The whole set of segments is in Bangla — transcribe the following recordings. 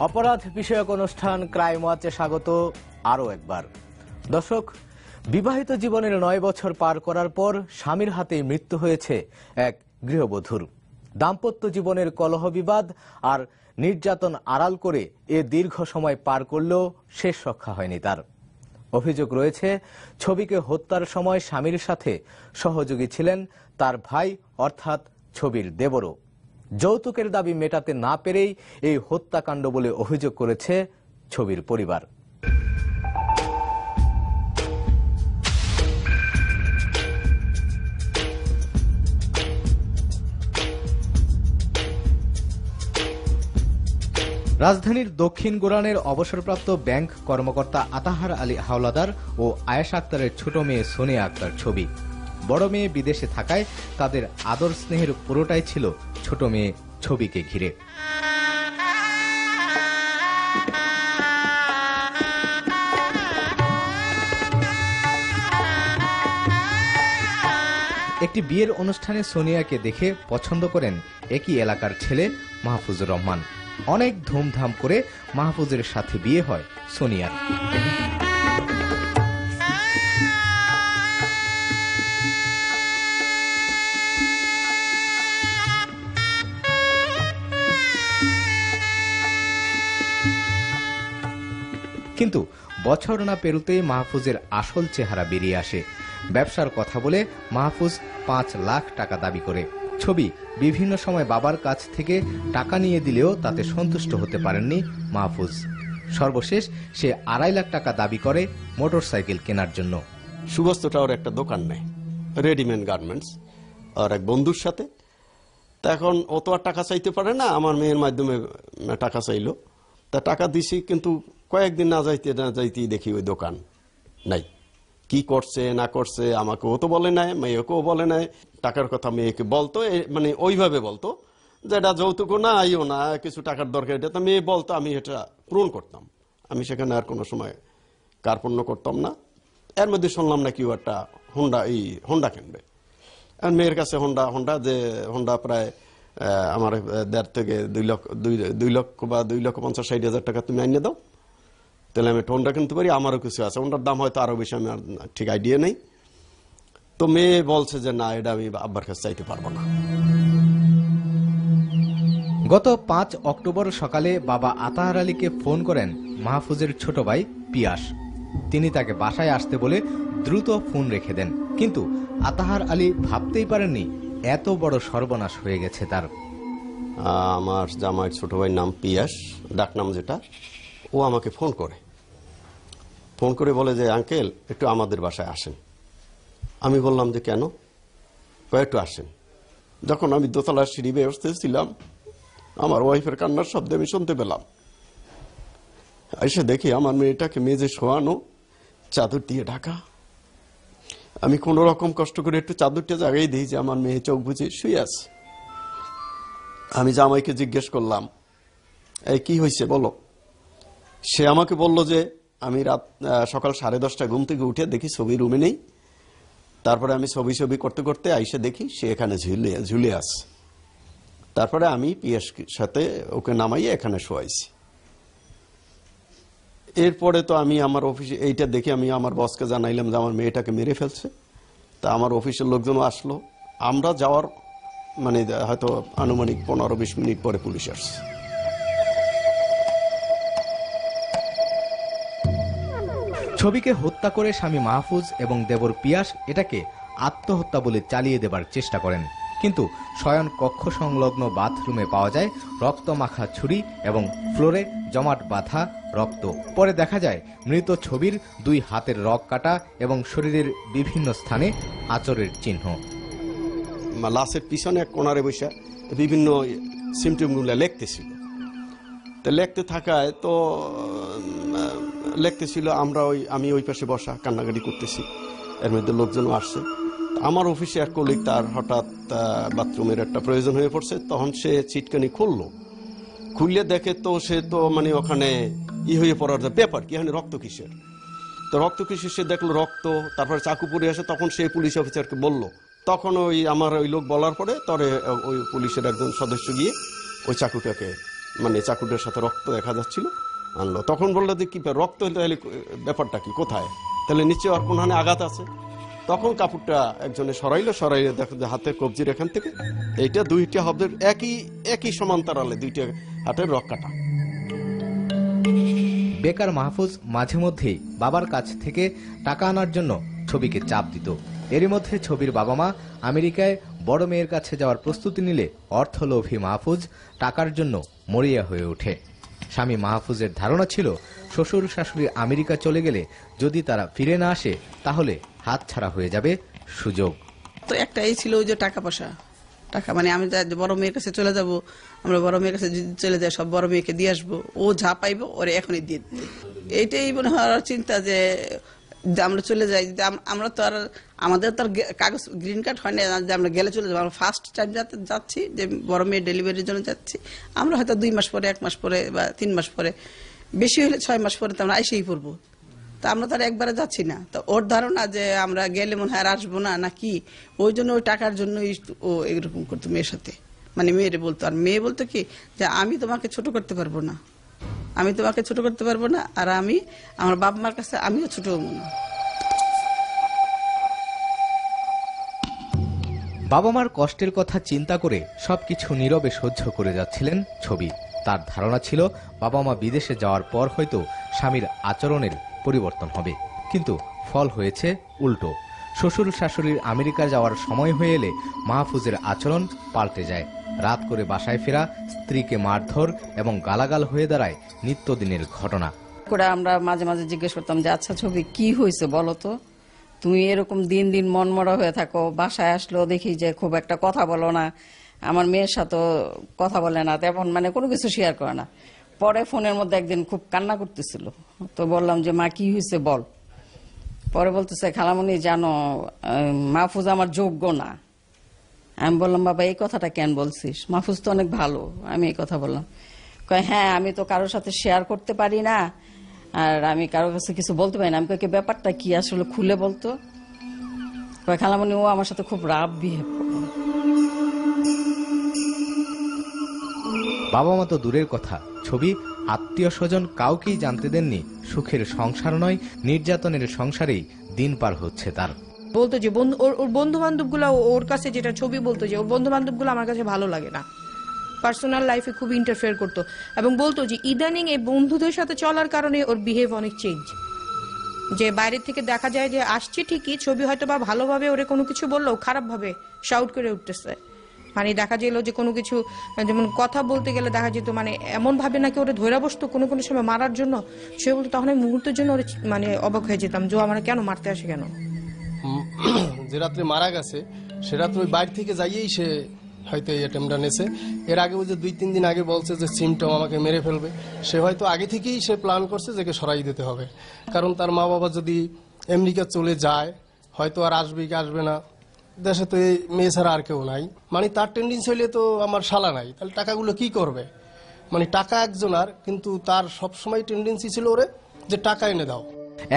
অপরাধ বিষয়ক অনুষ্ঠান ক্রাইম ওয়াচে স্বাগত আরও একবার। দর্শক, বিবাহিত জীবনের 9 বছর পার করার পর স্বামীর হাতে মৃত্যু হয়েছে এক গৃহবধূর। দাম্পত্য জীবনের কলহ বিবাদ আর নির্যাতন আড়াল করে এ দীর্ঘ সময় পার করলেও শেষ রক্ষা হয়নি তার। অভিযোগ রয়েছে ছবিকে হত্যার সময় স্বামীর সাথে সহযোগী ছিলেন তার ভাই অর্থাৎ ছবির দেবরও। যৌতুকের দাবি মেটাতে না পেরেই এই হত্যাকাণ্ড বলে অভিযোগ করেছে ছবির পরিবার। রাজধানীর দক্ষিণ গোরানের অবসরপ্রাপ্ত ব্যাংক কর্মকর্তা আতাহার আলী হাওলাদার ও আয়েশা আক্তারের ছোট মেয়ে সোনিয়া আক্তার ছবি। বড় মেয়ে বিদেশে থাকায় তাদের আদর স্নেহের পুরোটাই ছিল ছোট মেয়ে ছবিকে ঘিরে। একটি বিয়ের অনুষ্ঠানে সোনিয়াকে দেখে পছন্দ করেন একই এলাকার ছেলে মাহফুজুর রহমান। অনেক ধুমধাম করে মাহফুজের সাথে বিয়ে হয় সোনিয়ার। কিন্তু বছর না পেরোতেই মাহফুজের আসল চেহারা বেরিয়ে আসে। ব্যবসার কথা বলে মাহফুজ 5 লাখ টাকা দাবি করে। ছবি বিভিন্ন সময় বাবার কাছ থেকে টাকা নিয়ে দিলেও তাতে সন্তুষ্ট হতে পারেননি মাহফুজ। সর্বশেষ সে 2.5 লাখ টাকা দাবি করে মোটরসাইকেল কেনার জন্য। সুবস্ত টাওয়ার একটা দোকান নেই, রেডিমেড গার্মেন্টস, আর এক বন্ধুর সাথে। তা এখন ও তো আর টাকা চাইতে পারে না, আমার মেয়ের মাধ্যমে টাকা চাইলো। তা টাকা দিছি, কিন্তু কয়েকদিন না যাইতেই দেখি ওই দোকান নাই। কি করছে না করছে আমাকেও তো বলে নাই, মেয়েকেও বলে নাই। টাকার কথা মেয়েকে বলতো, মানে ওইভাবে বলতো যে এটা যৌতুকও না, আইও না, কিছু টাকার দরকার। এটা তো মেয়ে বলতো, আমি এটা পূরণ করতাম। আমি সেখানে আর কোনো সময় কার্পণ্য করতাম না। এর মধ্যে শুনলাম না কেউ একটা হোন্ডা কিনবে। আর মেয়ের কাছে হোন্ডা প্রায় আমার 1.5 থেকে 2 লক্ষ বা 2,50,60,000 টাকা তুমি আনিয়ে দাও, তাহলে আমি একটা হোন্ডা কিনতে পারি। আমারও কিছু আছে, হোন্ডার দাম হয়তো আরো বেশি, আমি আর ঠিক আইডিয়া নেই। তো মেয়ে বলছে যে না, এটা আমি আব্বার কাছে চাইতে পারবো না। গত 5 অক্টোবর সকালে বাবা আতাহার আলীকে ফোন করেন মাহফুজের ছোট ভাই পিয়াস। তিনি তাকে বাসায় আসতে বলে দ্রুত ফোন রেখে দেন। কিন্তু আতাহার আলী ভাবতেই পারেননি এত বড় সর্বনাশ হয়ে গেছে তার। আমার জামাইয়ের ছোট ভাইয়ের নাম পিয়াস, ডাকনাম যেটা। ও আমাকে ফোন করে বলে যে আঙ্কেল একটু আমাদের বাসায় আসেন। আমি বললাম যে কেন? একটু আসেন। যখন আমি দোতলার সিঁড়ি বেয়ে ছিলাম, আমার ওয়াইফের কান্নার শব্দ আমি শুনতে পেলাম। এসে দেখি আমার মেয়েটাকে মেজে শোয়ানো, চাদর দিয়ে ঢাকা। আমি কোন রকম কষ্ট করে একটু চাদরটা জাগাই দিই যে আমার মেয়ে চোখ বুঝে শুয়ে আছে। আমি জামাইকে জিজ্ঞেস করলাম, এই কি হয়েছে বলো? সে আমাকে বলল যে আমি সকাল 10:30 ঘুম থেকে উঠে দেখি ছবি রুমে নেই। তারপরে আমি ছবি করতে করতে আইসে দেখি সে এখানে ঝুলে আছে। তারপরে আমি পিয়াস সাথে ওকে নামাইয়ে এখানে শোয়াইছি। এরপরে তো আমি আমার অফিসে এইটা দেখে আমি আমার বসকে জানাইলাম যে আমার মেয়েটাকে মেরে ফেলছে। তা আমার অফিসের লোকজনও আসলো। আমরা যাওয়ার মানে হয়তো আনুমানিক 15-20 মিনিট পরে পুলিশ আসছে। ছবিকে হত্যা করে স্বামী মাহফুজ এবং দেবর পিয়াস এটাকে আত্মহত্যা বলে চালিয়ে দেবার চেষ্টা করেন। কিন্তু শয়ন কক্ষ সংলগ্ন বাথরুমে পাওয়া যায় রক্ত মাখা ছুরি এবং ফ্লোরে জমাট বাঁধা রক্ত। পরে দেখা যায় মৃত ছবির 2 হাতের রগ কাটা এবং শরীরের বিভিন্ন স্থানে আঁচড়ের চিহ্ন। লাশের পিছনে এক কোণারে বসে বিভিন্ন সিমটমগুলো লিখতেছিল। তো লিখতে থাকায় তো লিখতেছিল, আমি ওই পাশে বসা কান্নাকাটি করতেছি। এর মধ্যে লোকজনও আসছে। আমার অফিসে এক কলিগ, তার হঠাৎ বাথরুমের একটা প্রয়োজন হয়ে পড়ছে। তখন সে চিটকানি খুললে দেখে তো সে তো মানে ওখানে হয়ে পড়ার ব্যাপার কি, এখানে রক্ত কিসের? তো রক্ত কিসের সে দেখলো রক্ত। তারপরে চাকু পড়ে আসে। তখন সে পুলিশ অফিসারকে বলল। তখন আমার ওই লোক বলার পরে তরে ওই পুলিশের একজন সদস্য গিয়ে ওই চাকুটাকে মানে চাকুটার সাথে রক্ত দেখা যাচ্ছিল, আনলো। তখন বললো যে কি রক্ত, তাহলে ব্যাপারটা কি, কোথায়, তাহলে নিচে আর কোনখানে আঘাত আছে। তখন কাপড়টা একজনে সরাইলে দেখো যে হাতের কবজির এখান থেকে এইটা দুইটা হাতের একই সমান্তরালে দুইটা হাতের রক কাটা। বেকার মাহফুজ মাঝে মধ্যেই বাবার কাছ থেকে টাকা আনার জন্য ছবিকে চাপ দিত। এরই মধ্যে ছবির বাবা মা আমেরিকায় বড় মেয়ের কাছে যাওয়ার প্রস্তুতি নিলে অর্থলোভী মাহফুজ টাকার জন্য মরিয়া হয়ে ওঠে। স্বামী মাহফুজের ধারণা ছিল শ্বশুর শাশুড়ি আমেরিকা চলে গেলে যদি তারা ফিরে না আসে তাহলে হাতছাড়া হয়ে যাবে সুযোগ। তো একটাই ছিল ওই যে টাকা পয়সা, টাকা মানে আমি বড় মেয়ের কাছে চলে যাব, আমরা বড় মেয়ের কাছে যদি চলে যাই সব বড় মেয়েকে দিয়ে আসবো, ও যা পাইবো ওরে এখনই দিয়ে দিতে। এইটাই মনে হয় চিন্তা যে আমরা চলে যাই, আমরা তো আর আমাদের তো আর কাগজ গ্রিন কার্ড হয় না যে আমরা গেলে চলে যাবো। আমরা ফার্স্ট টাইম যাচ্ছি যে বড় মেয়ের ডেলিভারির জন্য যাচ্ছি, আমরা হয়তো 2 মাস পরে, 1 মাস পরে বা 3 মাস পরে, বেশি হলে 6 মাস পরে তো আমরা আইসেই পড়বো। তা আমরা তো আর একবারে যাচ্ছি না। তো ওর ধারণা যে আমরা গেলে মনে হয় আর আসবো না নাকি, ওই জন্য ওই টাকার জন্য ও এরকম করতো মেয়ের সাথে, মানে মেয়েরে বলতো। আর মেয়ে বলতো কি যে আমি তোমাকে ছোট করতে পারবো না, আমি তোমাকে ছোট করতে পারবো না, আর আমি আমার বাবা মার কাছে আমিও ছোট হবো না। বাবা মার কষ্টের কথা চিন্তা করে সবকিছু নীরবে সহ্য করে যাচ্ছিলেন ছবি। তার ধারণা ছিল বাবা মা বিদেশে যাওয়ার পর হয়তো স্বামীর আচরণের পরিবর্তন হবে, কিন্তু ফল হয়েছে উল্টো। শ্বশুর শাশুড়ির আমেরিকা যাওয়ার সময় হয়ে এলে মাহফুজের আচরণ পাল্টে যায়। রাত করে বাসায় ফেরা, স্ত্রীকে মারধর এবং গালাগাল হয়ে দাঁড়ায় নিত্যদিনের ঘটনা। আমরা মাঝে মাঝে জিজ্ঞেস করতাম যে আচ্ছা ছবি কি হয়েছে বলো তো, তুমি এরকম দিন দিন মনমরা হয়ে থাকো, বাসায় আসলো দেখি যে খুব একটা কথা বলো না, আমার মেয়ের সাথে কথা বলে না, তেমন মানে কোনো কিছু শেয়ার করে না। পরে ফোনের মধ্যে একদিন খুব কান্না করতেছিল, তো বললাম যে মা কি হয়েছে বল। পরে বলতেছে খালামণি জানো মাহফুজ আমার যোগ্য না। আমি বললাম বাবা এই কথাটা কেন বলছিস, মাহফুজ তো অনেক ভালো। আমি এই কথা বললাম, কয় হ্যাঁ আমি তো কারোর সাথে শেয়ার করতে পারি না, আর আমি কারোর কাছে কিছু বলতে পারি না। আমি কই ব্যাপারটা কি আসলে খুলে বলতো। কয় খালামণি ও আমার সাথে খুব রাফ বিহেভ করতো। বাবা মা তো দূরের কথা, ছবি আত্মীয় স্বজন কাউকেই জানতে দেননি সুখের সংসার নয়, নির্যাতনের সংসারেই দিন পার হচ্ছে তার। বলতো যে ওর বন্ধু বান্ধব গুলো ওর কাছে, যেটা ছবি বলতো যে ওর বন্ধু বান্ধব গুলো আমার কাছে ভালো লাগে না, পার্সোনাল লাইফে খুব ইন্টারফেয়ার করতো, এবং বলতো যে ইদানিং এই বন্ধুদের সাথে চলার কারণে ওর বিহেভ অনেক চেঞ্জ। যে বাইরে থেকে দেখা যায় যে আসছে ঠিকই, ছবি হয়তো বা ভালোভাবে ওরে কোনো কিছু বললো খারাপ ভাবে শাউট করে উঠতেছে। মানে দেখা যেল যে কোনো কিছু, যেমন কথা বলতে গেলে দেখা যেত মানে এমন ভাবে নাকি ওরে ধরে বসতো কোনো কোনো সময় মারার জন্য। সে বলতো তখন আমি মুহূর্তের জন্য ওরে মানে অবাক হয়ে যেতাম যে আমার কেন মারতে আসে কেন। যে রাত্রে মারা গেছে সে রাত্রে ওই বাইরে থেকে যাইয়েই সে হয়তো এই অ্যাটেম্পটা নেছে। এর আগে ওই যে 2-3 দিন আগে বলছে যে সিমটম আমাকে মেরে ফেলবে, সে হয়তো আগে থেকেই সে প্ল্যান করছে যে সরাই দিতে হবে, কারণ তার মা বাবা যদি আমেরিকা চলে যায় হয়তো আর আসবে কি আসবে না, দেশে তো এই মেয়ে ছাড়া আর কেউ নাই। মানে তার টেন্ডেন্সি হইলে তো আমার শালা নাই, তাহলে টাকাগুলো কি করবে। মানে টাকা একজনার, কিন্তু তার সবসময় টেন্ডেন্সি ছিল ওরে যে টাকা এনে দাও।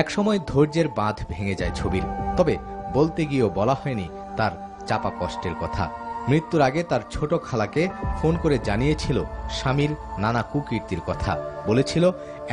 এক সময় ধৈর্যের বাঁধ ভেঙে যায় ছবির, তবে বলতে গিয়েও বলা হয়নি তার চাপা কষ্টের কথা। মৃত্যুর আগে তার ছোট খালাকে ফোন করে জানিয়েছিল স্বামীর নানা কুকীর্তির কথা, বলেছিল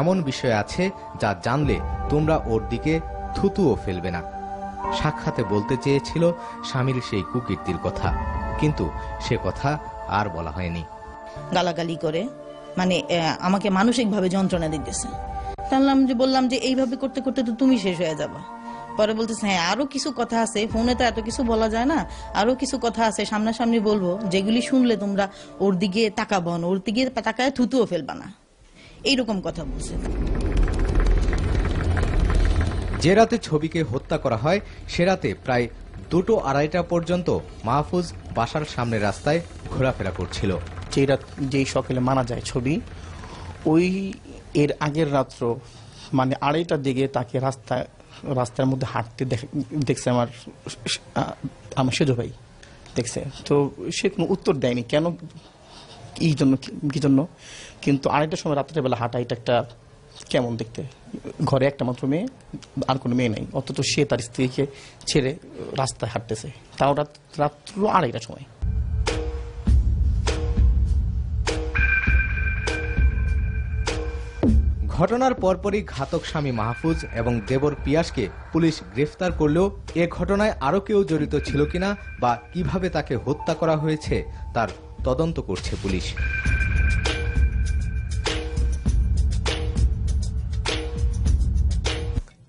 এমন বিষয় আছে যা জানলে তোমরা ওর দিকে থুতুও ফেলবে না। সাক্ষাতে বলতে চেয়েছিল স্বামীর সেই কুকীর্তির কথা, কিন্তু সে কথা আর বলা হয়নি। গালাগালি করে মানে আমাকে মানসিকভাবে যন্ত্রণা দিতেছে। বললাম যে এইভাবে করতে করতে তো তুমি শেষ হয়ে যাবা। পরে বলতেছে হ্যাঁ আরো কিছু কথা আছে, ফোনে তো এত কিছু বলা যায় না, আরো কিছু কথা আছে সামনাসামনি বলবো, যেগুলি শুনলে তোমরা ওর দিকে তাকাবো না, ওর দিকে তাকায় থুতুও ফেলবা না, এইরকম কথা বলছে। যে রাতে ছবিকে হত্যা করা হয় সে রাতে প্রায় 2-2:30 পর্যন্ত মাহফুজ বাসার সামনে রাস্তায় ঘোরাফেরা করছিল। যেই সকালে মারা যায় ছবি, ওই এর আগের রাত্র মানে 2:30টার দিকে তাকে রাস্তার মধ্যে হাঁটতে দেখছে আমার সেজ ভাই দেখছে। তো সে কোনো উত্তর দেয়নি কেন কি জন্য, কিন্তু 2:30টার সময় রাত্রেবেলা হাঁটা এটা একটা কেমন দেখতে, ঘরে একটা মাত্র মেয়ে আর কোনো মেয়ে নেই, অথচ সে তার স্ত্রীকে ছেড়ে রাস্তায় হাঁটতেছে, তাও রাত্র 2:30টার সময়। ঘটনার পরপরই ঘাতক স্বামী মাহফুজ এবং দেবর পিয়াসকে পুলিশ গ্রেফতার করলেও এ ঘটনায় আরও কেউ জড়িত ছিল কিনা বা কিভাবে তাকে হত্যা করা হয়েছে তার তদন্ত করছে পুলিশ।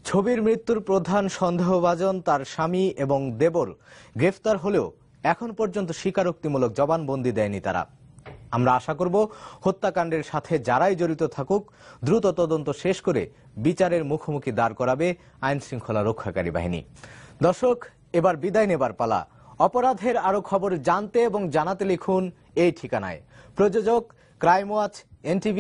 ছবির মৃত্যুর প্রধান সন্দেহভাজন তার স্বামী এবং দেবর গ্রেফতার হলেও এখন পর্যন্ত স্বীকারোক্তিমূলক জবানবন্দি দেয়নি তারা। আমরা আশা করব হত্যাকাণ্ডের সাথে যারাই জড়িত থাকুক দ্রুত তদন্ত শেষ করে বিচারের মুখোমুখি দাঁড় করাবে আইন শৃঙ্খলা রক্ষাকারী বাহিনী। দর্শক, এবার বিদায় নেবার পালা। অপরাধের আরো খবর জানতে এবং জানাতে লিখুন এই ঠিকানায়। প্রযোজক ক্রাইম ওয়াচ, NTV,